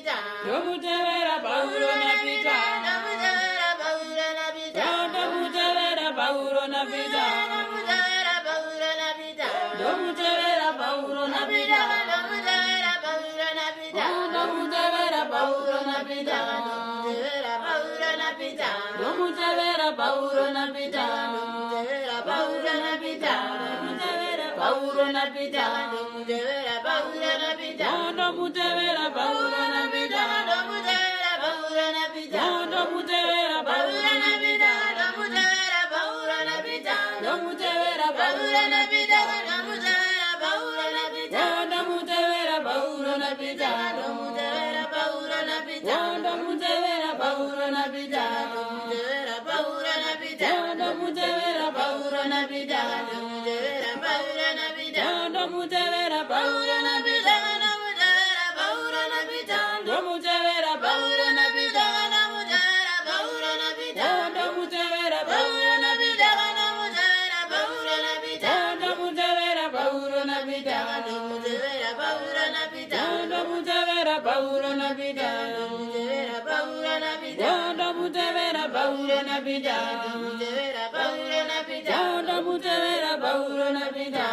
Domutevera Paulo na pita. Domutevera Paulo na pita. Domutevera Paulo na pita. Domutevera Paulo na pita. Domutevera Paulo na pita. Paulo na pita. Domutevera Paulo na pita. Domutevera Paulo na pita. Domutevera Paulo na pita. Domutevera Paulo na pita. Domutevera Paulo na pita. Domutevera Paulo na pita. Domutevera Paulo na pita. Domutevera Paulo na pita. Domutevera Paulo na pita. Domutevera Paulo na pita. Domutevera Paulo na pita. Domutevera Paulo na pita. Domutevera Paulo na pita. Domutevera Paulo na pita. Domutevera Paulo na pita.